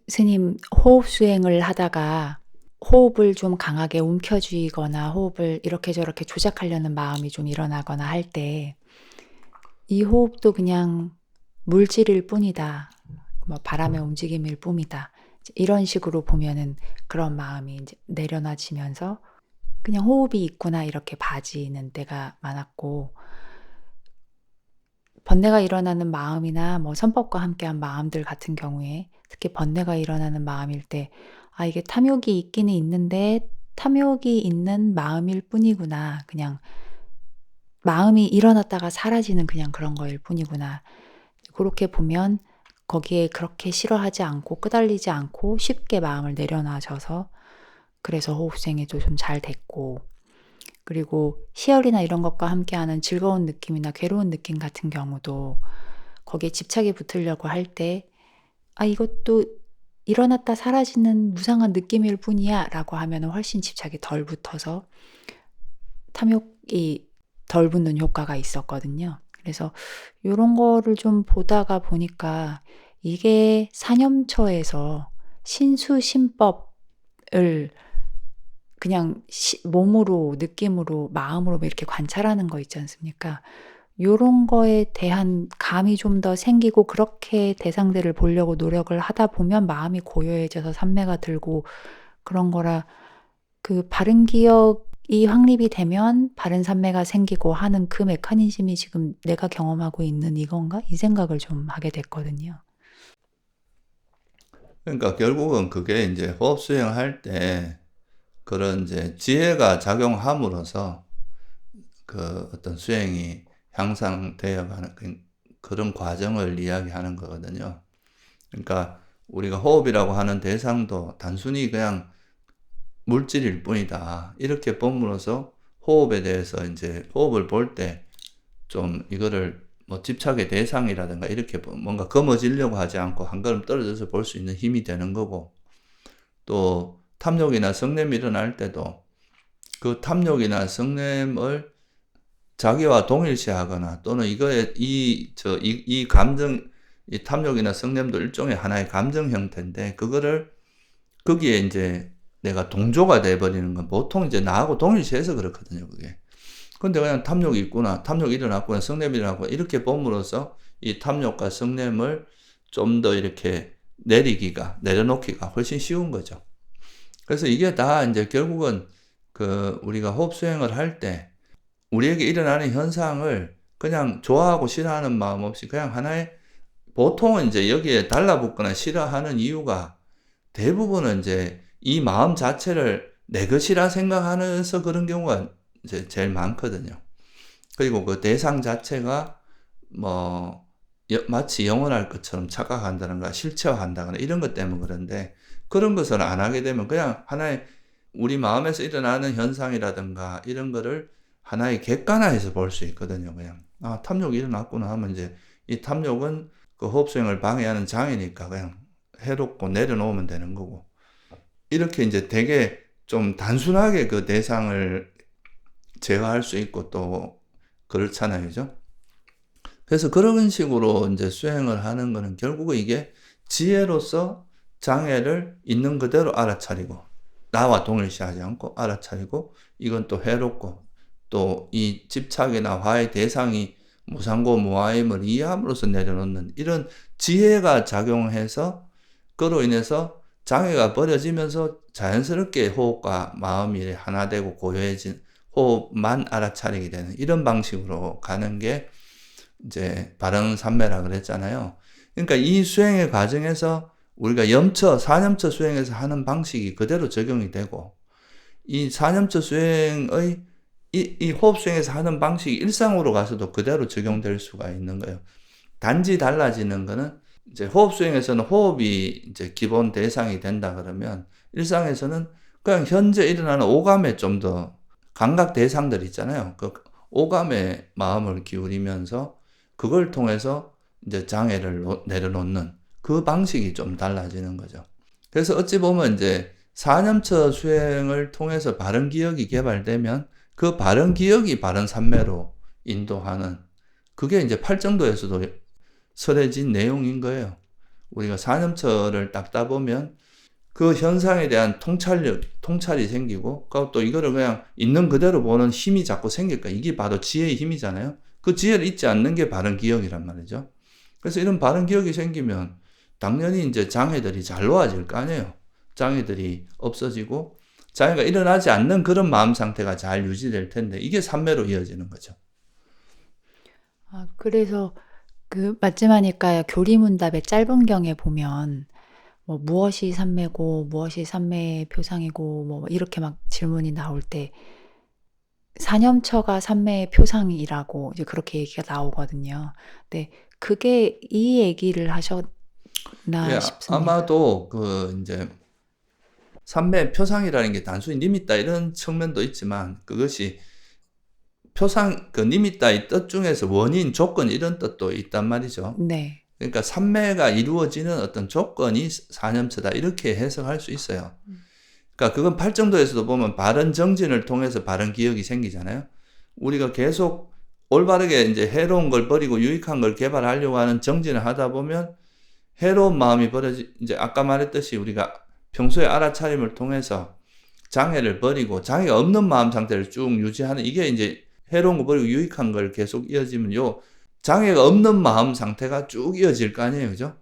스님 호흡 수행을 하다가 호흡을 좀 강하게 움켜쥐거나 호흡을 이렇게 저렇게 조작하려는 마음이 좀 일어나거나 할 때 이 호흡도 그냥 물질일 뿐이다. 뭐 바람의 움직임일 뿐이다. 이런 식으로 보면은 그런 마음이 이제 내려놔지면서 그냥 호흡이 있구나 이렇게 봐지는 때가 많았고, 번뇌가 일어나는 마음이나 뭐 선법과 함께한 마음들 같은 경우에 특히 번뇌가 일어나는 마음일 때 이게 탐욕이 있기는 있는데 탐욕이 있는 마음일 뿐이구나. 그냥 마음이 일어났다가 사라지는 그냥 그런 거일 뿐이구나. 그렇게 보면 거기에 그렇게 싫어하지 않고 끄달리지 않고 쉽게 마음을 내려놔줘서 그래서 호흡생활도 좀 잘 됐고, 그리고 희열이나 이런 것과 함께하는 즐거운 느낌이나 괴로운 느낌 같은 경우도 거기에 집착이 붙으려고 할 때 이것도 일어났다 사라지는 무상한 느낌일 뿐이야 라고 하면 훨씬 집착이 덜 붙어서 탐욕이 덜 붙는 효과가 있었거든요. 그래서 요런 거를 좀 보다가 보니까 이게 사념처에서 신수신법을 그냥 몸으로 느낌으로 마음으로 뭐 이렇게 관찰하는 거 있지 않습니까? 요런 거에 대한 감이 좀 더 생기고 그렇게 대상들을 보려고 노력을 하다 보면 마음이 고요해져서 산매가 들고 그런 거라, 그 바른 기억이 확립이 되면 바른 산매가 생기고 하는 그 메커니즘이 지금 내가 경험하고 있는 이건가? 이 생각을 좀 하게 됐거든요. 그러니까 결국은 그게 이제 호흡 수행할 때 그런 이제 지혜가 작용함으로써 그 어떤 수행이 향상되어 가는 그런 과정을 이야기하는 거거든요. 그러니까 우리가 호흡이라고 하는 대상도 단순히 그냥 물질일 뿐이다. 이렇게 봄으로써 호흡에 대해서 이제 호흡을 볼 때 좀 이거를 뭐 집착의 대상이라든가 이렇게 뭔가 거머쥐려고 하지 않고 한 걸음 떨어져서 볼 수 있는 힘이 되는 거고, 또 탐욕이나 성냄이 일어날 때도 그 탐욕이나 성냄을 자기와 동일시하거나 또는 이 감정, 이 탐욕이나 성냄도 일종의 하나의 감정 형태인데 그거를 거기에 이제 내가 동조가 돼버리는 건 보통 이제 나하고 동일시해서 그렇거든요, 그게. 근데 그냥 탐욕이 있구나, 탐욕이 일어났구나, 성냄이 일어났구나, 이렇게 봄으로써 이 탐욕과 성냄을 좀 더 이렇게 내려놓기가 훨씬 쉬운 거죠. 그래서 이게 다 이제 결국은 그 우리가 호흡 수행을 할 때 우리에게 일어나는 현상을 그냥 좋아하고 싫어하는 마음 없이 그냥 하나의, 보통은 이제 여기에 달라붙거나 싫어하는 이유가 대부분은 이제 이 마음 자체를 내 것이라 생각하면서 그런 경우가 이제 제일 많거든요. 그리고 그 대상 자체가 뭐 마치 영원할 것처럼 착각한다든가 실체화한다거나 이런 것 때문에 그런데, 그런 것을 안 하게 되면 그냥 하나의 우리 마음에서 일어나는 현상이라든가 이런 거를 하나의 객관화해서 볼 수 있거든요. 그냥 탐욕이 일어났구나 하면 이제 이 탐욕은 그 호흡 수행을 방해하는 장애니까 그냥 해롭고 내려놓으면 되는 거고, 이렇게 이제 되게 좀 단순하게 그 대상을 제어할 수 있고 또 그렇잖아요, 그죠? 그래서 그런 식으로 이제 수행을 하는 거는 결국은 이게 지혜로서 장애를 있는 그대로 알아차리고 나와 동일시하지 않고 알아차리고, 이건 또 해롭고 또 이 집착이나 화의 대상이 무상고 무아임을 이해함으로써 내려놓는 이런 지혜가 작용해서 그로 인해서 장애가 버려지면서 자연스럽게 호흡과 마음이 하나 되고 고요해진, 호흡만 알아차리게 되는 이런 방식으로 가는 게 이제 바른 삼매라 그랬잖아요. 그러니까 이 수행의 과정에서 우리가 사념처 수행에서 하는 방식이 그대로 적용이 되고, 이 사념처 수행의 이 호흡 수행에서 하는 방식이 일상으로 가서도 그대로 적용될 수가 있는 거예요. 단지 달라지는 거는 이제 호흡 수행에서는 호흡이 이제 기본 대상이 된다 그러면 일상에서는 그냥 현재 일어나는 오감에 좀 더 감각 대상들 있잖아요. 그 오감에 마음을 기울이면서 그걸 통해서 이제 장애를 내려놓는 그 방식이 좀 달라지는 거죠. 그래서 어찌 보면 이제 사념처 수행을 통해서 바른 기억이 개발되면 그 바른 기억이 바른 삼매로 인도하는, 그게 이제 팔정도에서도 설해진 내용인 거예요. 우리가 사념처를 닦다 보면 그 현상에 대한 통찰이 생기고, 또 이거를 그냥 있는 그대로 보는 힘이 자꾸 생길까. 이게 바로 지혜의 힘이잖아요. 그 지혜를 잊지 않는 게 바른 기억이란 말이죠. 그래서 이런 바른 기억이 생기면 당연히 이제 장애들이 잘 놓아질 거 아니에요. 장애들이 없어지고 장애가 일어나지 않는 그런 마음 상태가 잘 유지될 텐데, 이게 삼매로 이어지는 거죠. 그래서 그 맞지마니까 교리문답의 짧은 경에 보면 뭐 무엇이 삼매고 무엇이 삼매의 표상이고 뭐 이렇게 막 질문이 나올 때 사념처가 삼매의 표상이라고 이제 그렇게 얘기가 나오거든요. 근데 그게 이 얘기를 하셨나 예, 싶습니다. 아마도 그 이제 삼매의 표상이라는 게 단순히 니미따 이런 측면도 있지만, 그것이 표상, 그 니미따의 뜻 중에서 원인, 조건 이런 뜻도 있단 말이죠. 네. 그러니까 삼매가 이루어지는 어떤 조건이 사념처다, 이렇게 해석할 수 있어요. 그러니까 그건 팔정도에서도 보면 바른 정진을 통해서 바른 기억이 생기잖아요. 우리가 계속 올바르게 이제 해로운 걸 버리고 유익한 걸 개발하려고 하는 정진을 하다 보면 해로운 마음이 이제 아까 말했듯이 우리가 평소에 알아차림을 통해서 장애를 버리고 장애가 없는 마음 상태를 쭉 유지하는, 이게 이제 해로운 거 버리고 유익한 걸 계속 이어지면 장애가 없는 마음 상태가 쭉 이어질 거 아니에요. 그죠?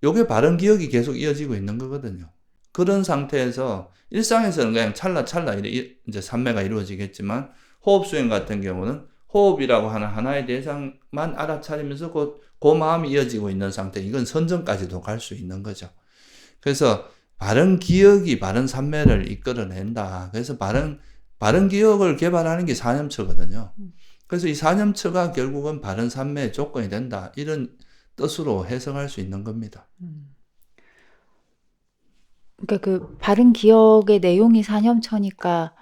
요게 바른 기억이 계속 이어지고 있는 거거든요. 그런 상태에서 일상에서는 그냥 찰나찰나 이제 삼매가 이루어지겠지만, 호흡 수행 같은 경우는 호흡이라고 하는 하나의 대상만 알아차리면서 그 마음이 이어지고 있는 상태, 이건 선정까지도 갈 수 있는 거죠. 그래서 바른 기억이 바른 삼매를 이끌어낸다. 그래서 바른 기억을 개발하는 게 사념처거든요. 그래서 이 사념처가 결국은 바른 삼매의 조건이 된다, 이런 뜻으로 해석할 수 있는 겁니다. 그러니까 그 바른 기억의 내용이 사념처니까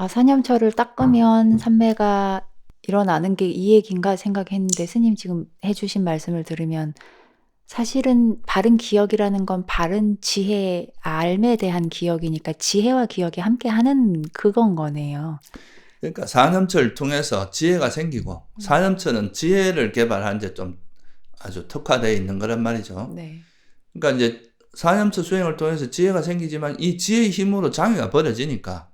사념처를 닦으면 삼매가 일어나는 게 이 얘기인가 생각했는데, 스님 지금 해주신 말씀을 들으면 사실은 바른 기억이라는 건 바른 지혜, 알에 대한 기억이니까 지혜와 기억이 함께 하는 그건 거네요. 그러니까 사념처를 통해서 지혜가 생기고, 사념처는 지혜를 개발한 데 좀 아주 특화되어 있는 거란 말이죠. 네. 그러니까 이제 사념처 수행을 통해서 지혜가 생기지만 이 지혜의 힘으로 장애가 버려지니까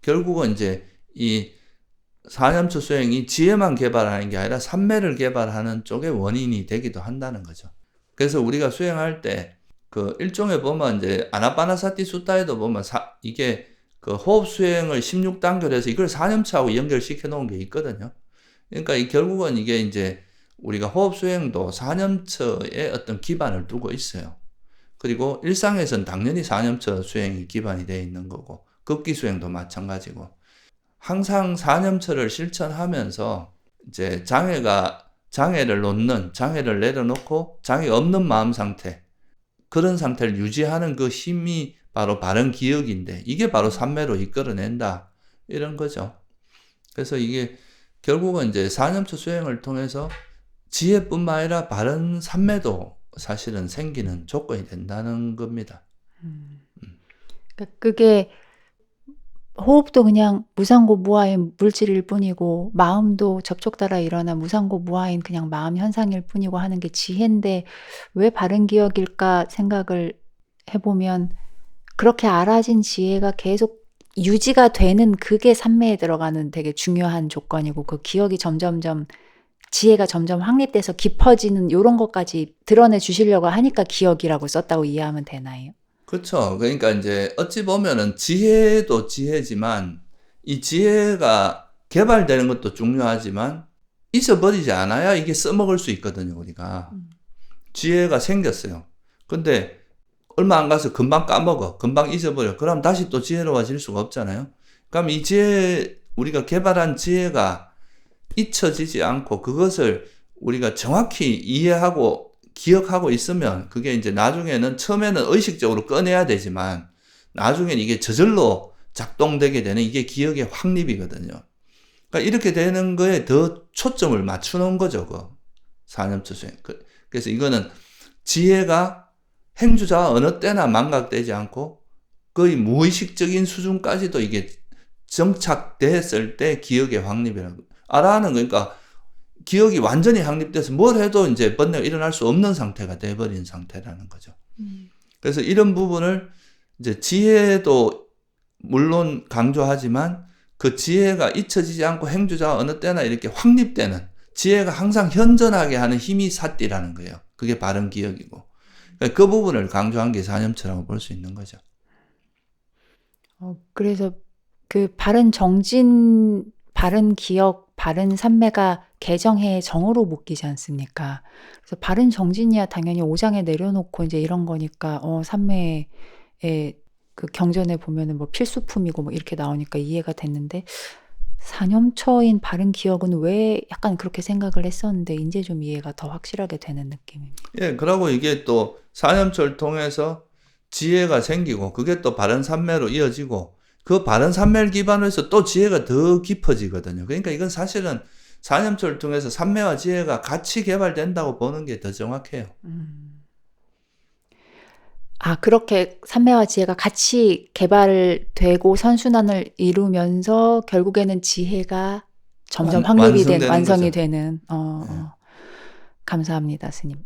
결국은 이제 이 사념처 수행이 지혜만 개발하는 게 아니라 삼매를 개발하는 쪽의 원인이 되기도 한다는 거죠. 그래서 우리가 수행할 때 그 일종의 보면 이제 아나파나사티 수타에도 보면 이게 그 호흡 수행을 16단계로 해서 이걸 사념처하고 연결시켜 놓은 게 있거든요. 그러니까 결국은 이게 이제 우리가 호흡 수행도 사념처의 어떤 기반을 두고 있어요. 그리고 일상에서는 당연히 사념처 수행이 기반이 되어 있는 거고, 급기 수행도 마찬가지고, 항상 사념처를 실천하면서 이제 장애를 놓는, 장애를 내려놓고 장애가 없는 마음 상태, 그런 상태를 유지하는 그 힘이 바로 바른 기억인데, 이게 바로 삼매로 이끌어낸다, 이런 거죠. 그래서 이게 결국은 이제 사념처 수행을 통해서 지혜뿐만 아니라 바른 삼매도 사실은 생기는 조건이 된다는 겁니다. 그러니까 그게 호흡도 그냥 무상고 무아인 물질일 뿐이고, 마음도 접촉 따라 일어나 무상고 무아인 그냥 마음 현상일 뿐이고 하는 게 지혜인데 왜 바른 기억일까 생각을 해보면, 그렇게 알아진 지혜가 계속 유지가 되는 그게 삼매에 들어가는 되게 중요한 조건이고, 그 기억이 지혜가 점점 확립돼서 깊어지는 요런 것까지 드러내 주시려고 하니까 기억이라고 썼다고 이해하면 되나요? 그렇죠. 그러니까 이제 어찌 보면은 지혜도 지혜지만, 이 지혜가 개발되는 것도 중요하지만 잊어버리지 않아야 이게 써먹을 수 있거든요, 우리가. 지혜가 생겼어요. 근데 얼마 안 가서 금방 까먹어. 금방 잊어버려. 그럼 다시 또 지혜로워질 수가 없잖아요. 그럼 이 우리가 개발한 지혜가 잊혀지지 않고 그것을 우리가 정확히 이해하고 기억하고 있으면, 그게 이제 나중에는, 처음에는 의식적으로 꺼내야 되지만 나중엔 이게 저절로 작동되게 되는, 이게 기억의 확립이거든요. 그러니까 이렇게 되는 거에 더 초점을 맞추는 거죠, 그 사념처 수행. 그래서 이거는 지혜가 행주자가 어느 때나 망각되지 않고 거의 무의식적인 수준까지도 이게 정착됐을 때 기억의 확립이라고. 아라는, 그러니까 기억이 완전히 확립돼서 뭘 해도 이제 번뇌가 일어날 수 없는 상태가 돼버린 상태라는 거죠. 그래서 이런 부분을 이제 지혜도 물론 강조하지만 그 지혜가 잊혀지지 않고 행주자가 어느 때나 이렇게 확립되는, 지혜가 항상 현존하게 하는 힘이 삿띠라는 거예요. 그게 바른 기억이고. 그러니까 그 부분을 강조한 게 사념처라고 볼 수 있는 거죠. 그래서 그 바른 정진, 바른 기억, 바른 삼매가 개정해의 정으로 묶이지 않습니까? 그래서 바른 정진이야 당연히 오장에 내려놓고 이제 이런 거니까 삼매의 그 경전에 보면은 뭐 필수품이고 뭐 이렇게 나오니까 이해가 됐는데, 사념처인 바른 기억은 왜 약간 그렇게 생각을 했었는데 이제 좀 이해가 더 확실하게 되는 느낌입니다. 예, 그러고 이게 또 사념처를 통해서 지혜가 생기고 그게 또 바른 삼매로 이어지고 그 바른 삼매를 기반으로 해서 또 지혜가 더 깊어지거든요. 그러니까 이건 사실은 사념처를 통해서 삼매와 지혜가 같이 개발된다고 보는 게 더 정확해요. 그렇게 삼매와 지혜가 같이 개발되고 선순환을 이루면서 결국에는 지혜가 점점 확립이 된, 완성되는 완성이 거죠. 되는. 감사합니다, 스님.